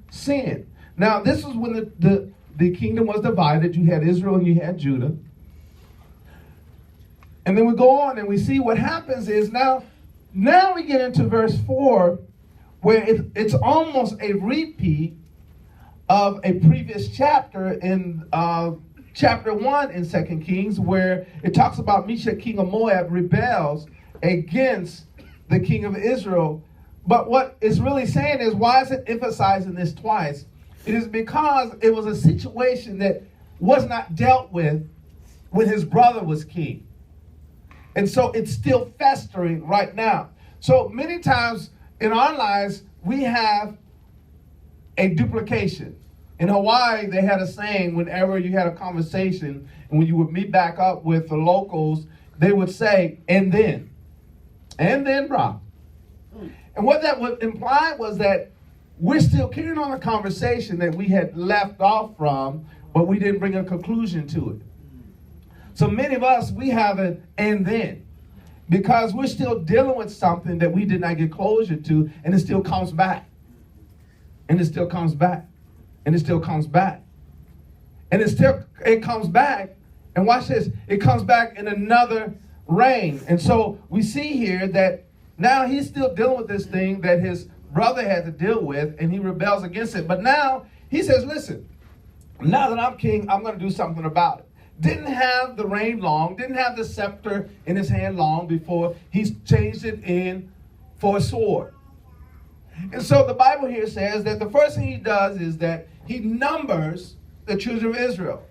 sin. Now, this was when the kingdom was divided. You had Israel and you had Judah. And then we go on and we see what happens is now we get into verse 4, where it's almost a repeat of a previous chapter in chapter 1 in 2 Kings, where it talks about Meshach, king of Moab, rebels against the king of Israel. But what it's really saying is, why is it emphasizing this twice? It is because it was a situation that was not dealt with when his brother was king. And so it's still festering right now. So many times in our lives, we have a duplication. In Hawaii, they had a saying whenever you had a conversation and when you would meet back up with the locals, they would say, and then, bro. And what that would imply was that we're still carrying on a conversation that we had left off from, but we didn't bring a conclusion to it. So many of us, we have an and then, because we're still dealing with something that we did not get closure to, and it still comes back. And it still comes back. And it still comes back. And it comes back, and watch this, it comes back in another reign. And so we see here that now he's still dealing with this thing that his brother had to deal with, and he rebels against it. But now he says, listen, now that I'm king, I'm going to do something about it. Didn't have the reign long, didn't have the scepter in his hand long before he's changed it in for a sword. And so the Bible here says that the first thing he does is that he numbers the children of Israel.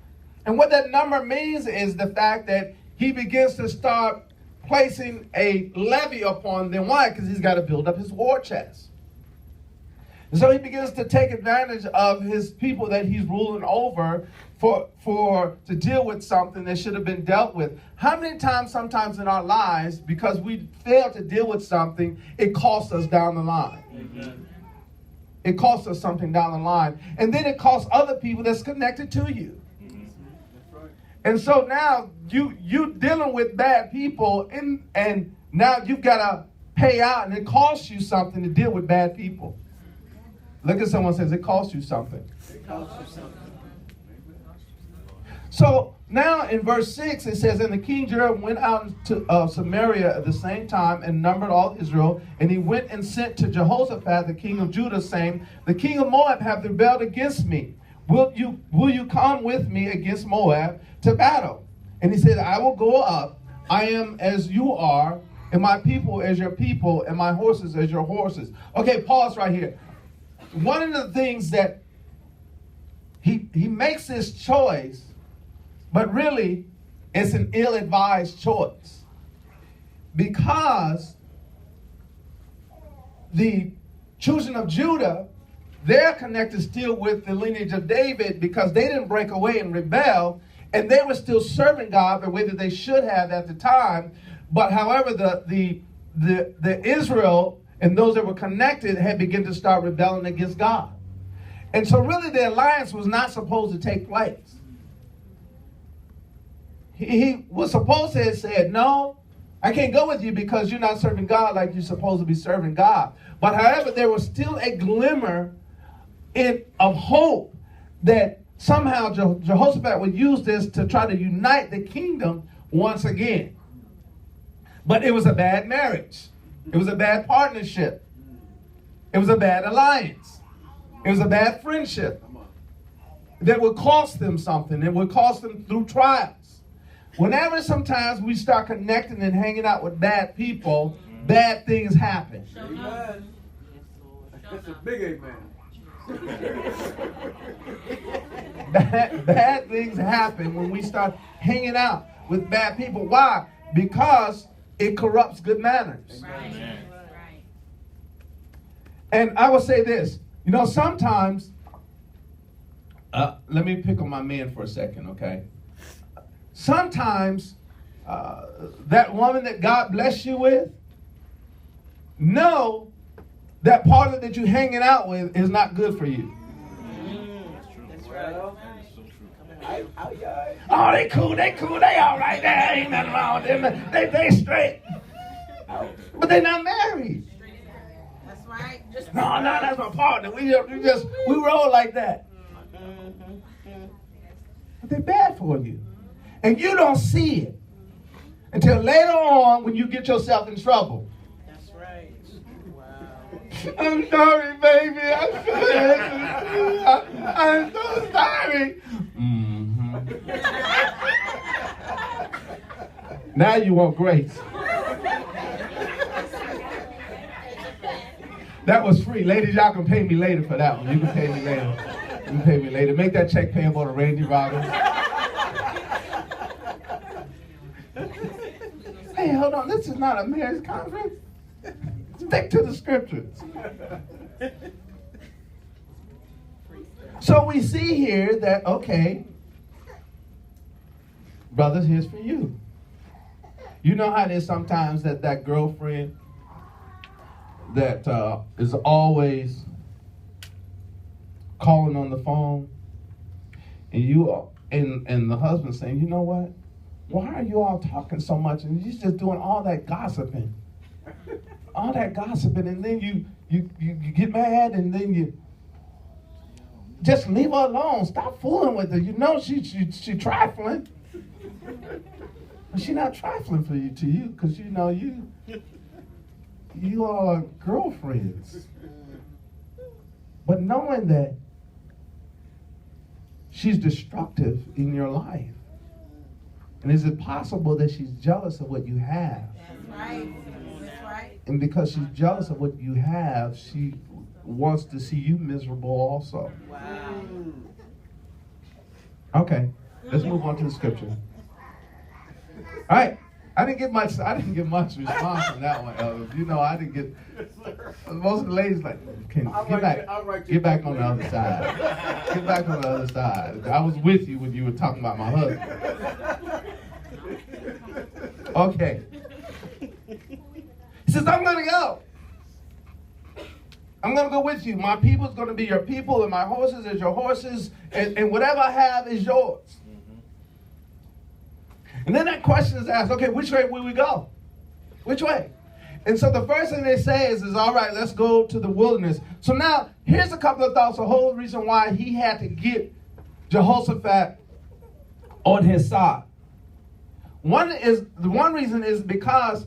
And what that number means is the fact that he begins to start placing a levy upon them. Why? Because he's got to build up his war chest. And so he begins to take advantage of his people that he's ruling over to deal with something that should have been dealt with. How many times sometimes in our lives, because we fail to deal with something, it costs us down the line? Amen. It costs us something down the line. And then it costs other people that's connected to you. And so now you dealing with bad people, and now you've got to pay out, and it costs you something to deal with bad people. Look at someone says, it costs you something. It costs you something. So now in verse 6, it says, and the king Jeroboam went out to Samaria at the same time and numbered all Israel. And he went and sent to Jehoshaphat, the king of Judah, saying, the king of Moab hath rebelled against me. Will you come with me against Moab to battle? And he said, I will go up. I am as you are, and my people as your people, and my horses as your horses. Okay, pause right here. One of the things that he makes this choice, but really it's an ill-advised choice, because the children of Judah, they're connected still with the lineage of David, because they didn't break away and rebel, and they were still serving God the way that they should have at the time. But however, the Israel and those that were connected had begun to start rebelling against God. And so really the alliance was not supposed to take place. He was supposed to have said, no, I can't go with you because you're not serving God like you're supposed to be serving God. But however, there was still a glimmer of hope that somehow Jehoshaphat would use this to try to unite the kingdom once again. But it was a bad marriage. It was a bad partnership. It was a bad alliance. It was a bad friendship that would cost them something. It would cost them through trials. Whenever sometimes we start connecting and hanging out with bad people, bad things happen. Amen. That's a big amen. Bad things happen when we start hanging out with bad people. Why? Because it corrupts good manners. Right. And I will say this, sometimes, let me pick on my man for a second, okay? Sometimes that woman that God bless you with, know that partner that you're hanging out with is not good for you. That's right. Oh, they cool, they all right. There ain't nothing wrong with them. They straight. But they're not married. That's right. No, that's my partner. We roll like that. But they're bad for you. And you don't see it until later on when you get yourself in trouble. That's right. Wow. I'm sorry, baby. I'm so sorry. Mm-hmm. Now you want grace. That was free. Ladies, y'all can pay me later for that one. You can pay me later. You can pay me later. Make that check payable to Randy Robbins. Hey, hold on. This is not a marriage conference. Stick to the scriptures. So we see here that, okay, brothers, here's for you. You know how it is sometimes that girlfriend that is always calling on the phone, and you and the husband saying, you know what? Why are you all talking so much? And you're just doing all that gossiping. All that gossiping, and then you get mad, and then you just leave her alone. Stop fooling with her. You know she trifling. But she's not trifling to you, because you know you all are girlfriends. But knowing that she's destructive in your life, and is it possible that she's jealous of what you have? That's right. That's right. And because she's jealous of what you have, she wants to see you miserable also. Wow. Okay, let's move on to the scripture. All right. I didn't get much response from that one, Elvis. You know, I didn't get. Most of the ladies like, get back on the other side. Get back on the other side. I was with you when you were talking about my husband. Okay. He says, I'm going to go. I'm going to go with you. My people is going to be your people, and my horses is your horses, and whatever I have is yours. And then that question is asked, okay, which way will we go? Which way? And so the first thing they say is all right, let's go to the wilderness. So now, here's a couple of thoughts, the whole reason why he had to get Jehoshaphat on his side. One reason is because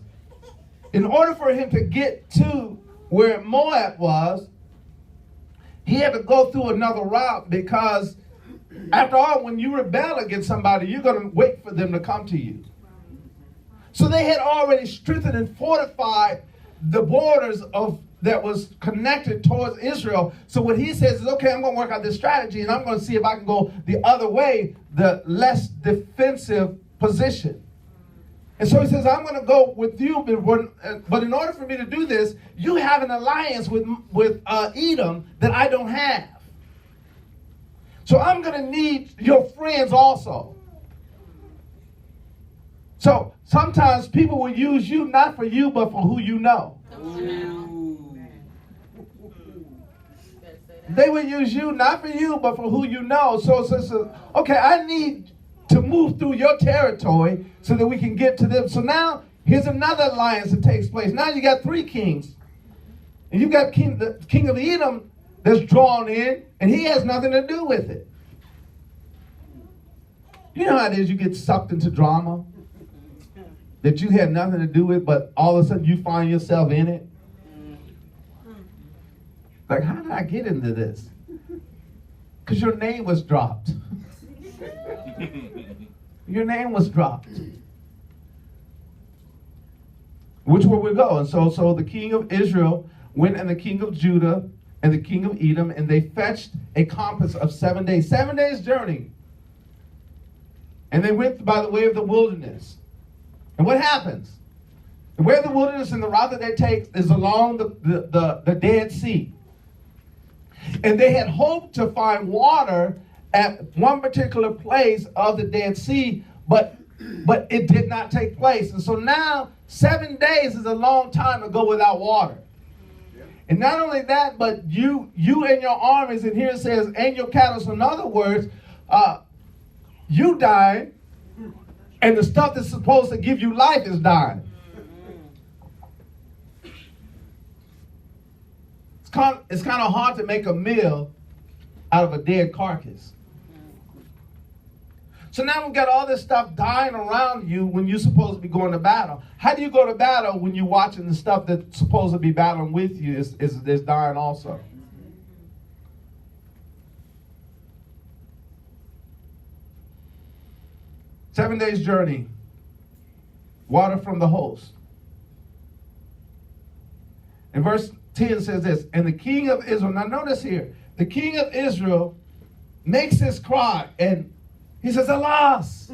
in order for him to get to where Moab was, he had to go through another route, because after all, when you rebel against somebody, you're going to wait for them to come to you. So they had already strengthened and fortified the borders that was connected towards Israel. So what he says is, okay, I'm going to work out this strategy, and I'm going to see if I can go the other way, the less defensive position. And so he says, I'm going to go with you, but in order for me to do this, you have an alliance with Edom that I don't have. So I'm going to need your friends also. So sometimes people will use you not for you, but for who you know. They will use you not for you, but for who you know. So okay, I need to move through your territory so that we can get to them. So now here's another alliance that takes place. Now you got three kings. And you got the king of Edom that's drawn in, and he has nothing to do with it. You know how it is, you get sucked into drama that you had nothing to do with, but all of a sudden you find yourself in it. Like, how did I get into this? Because your name was dropped. Your name was dropped. Which way we go? And so the king of Israel went, and the king of Judah and the king of Edom, and they fetched a compass of 7 days. 7 days journey. And they went by the way of the wilderness. And what happens? The way of the wilderness and the route that they take is along the Dead Sea. And they had hoped to find water at one particular place of the Dead Sea, but it did not take place. And so now 7 days is a long time to go without water. And not only that, but you and your armies, and here it says, and your cattle. So in other words, you dying, and the stuff that's supposed to give you life is dying. it's kind of hard to make a meal out of a dead carcass. So now we've got all this stuff dying around you when you're supposed to be going to battle. How do you go to battle when you're watching the stuff that's supposed to be battling with you is dying also? Seven days journey, water from the host. And verse 10 says this, and the king of Israel, now notice here, the king of Israel makes this cry, and he says, alas,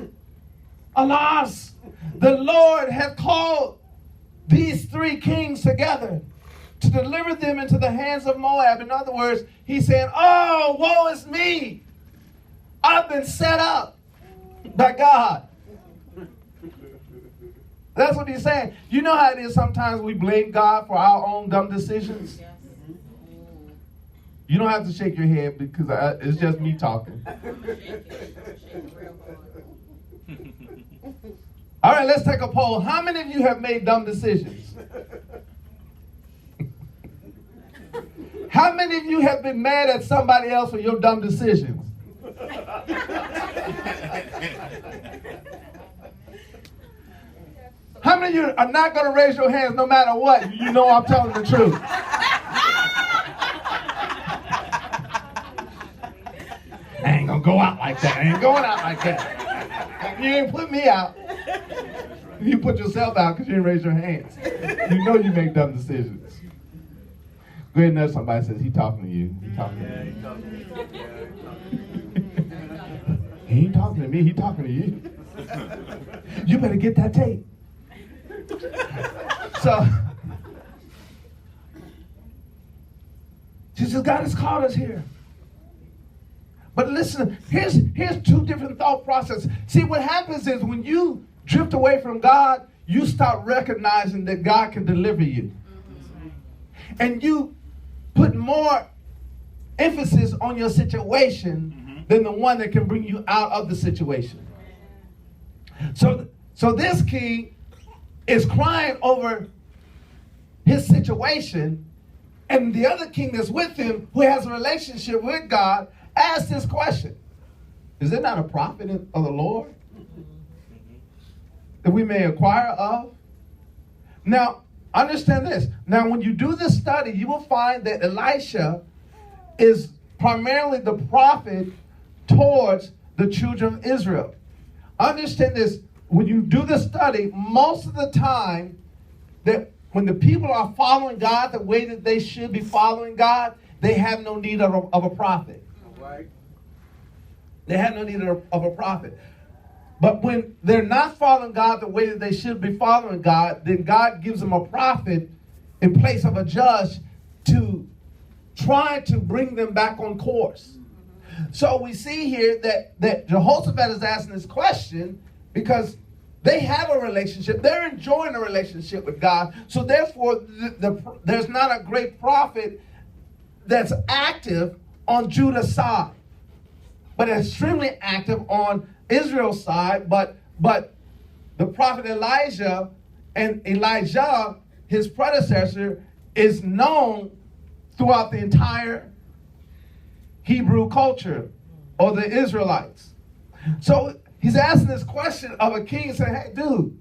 alas, the Lord hath called these three kings together to deliver them into the hands of Moab. In other words, he's saying, oh, woe is me. I've been set up by God. That's what he's saying. You know how it is sometimes we blame God for our own dumb decisions? Yes. You don't have to shake your head because it's just me talking. I'm shaking real hard. All right, let's take a poll. How many of you have made dumb decisions? How many of you have been mad at somebody else for your dumb decisions? How many of you are not going to raise your hands no matter what? You know I'm telling the truth. I ain't going to go out like that. I ain't going out like that. You ain't put me out. You put yourself out because you didn't raise your hands. You know you make dumb decisions. Go ahead and know somebody says, he talking to you. He talking to you. He ain't talking to me. He talking to you. You better get that tape. So, Jesus, God has called us here. But listen, here's two different thought processes. See, what happens is when you drift away from God, you start recognizing that God can deliver you. And you put more emphasis on your situation than the one that can bring you out of the situation. So this king is crying over his situation, and the other king that's with him, who has a relationship with God, asks this question: is there not a prophet of the Lord that we may inquire of? Now, understand this. Now, when you do this study, you will find that Elisha is primarily the prophet towards the children of Israel. Understand this. When you do the study, most of the time, that when the people are following God the way that they should be following God, they have no need of a prophet. Right. They have no need of a prophet. But when they're not following God the way that they should be following God, then God gives them a prophet in place of a judge to try to bring them back on course. So we see here that Jehoshaphat is asking this question because they have a relationship. They're enjoying a relationship with God. So therefore, there's not a great prophet that's active on Judah's side, but extremely active on Israel's side. But the prophet Elijah and Elijah, his predecessor, is known throughout the entire Hebrew culture or the Israelites. So he's asking this question of a king and saying, hey, dude,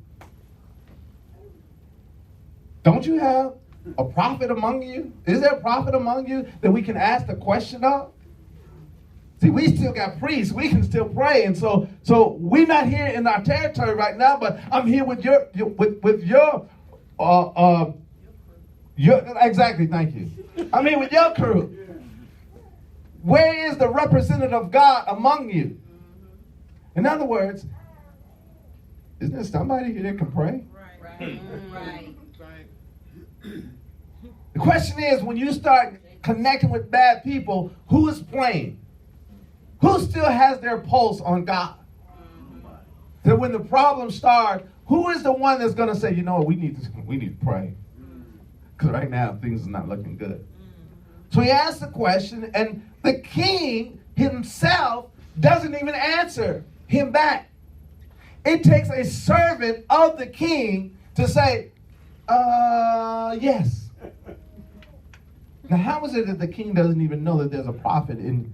don't you have a prophet among you? Is there a prophet among you that we can ask the question of? See, we still got priests. We can still pray. And so we're not here in our territory right now, but I'm here with your exactly, thank you. I'm here with your crew. Where is the representative of God among you? In other words, isn't there somebody here that can pray? Right. The question is, when you start connecting with bad people, who is playing? Who still has their pulse on God? That when the problems start, who is the one that's going to say, you know what, we need to pray? Because right now, things are not looking good. So he asks the question, and the king himself doesn't even answer him back. It takes a servant of the king to say, yes. Now, how is it that the king doesn't even know that there's a prophet in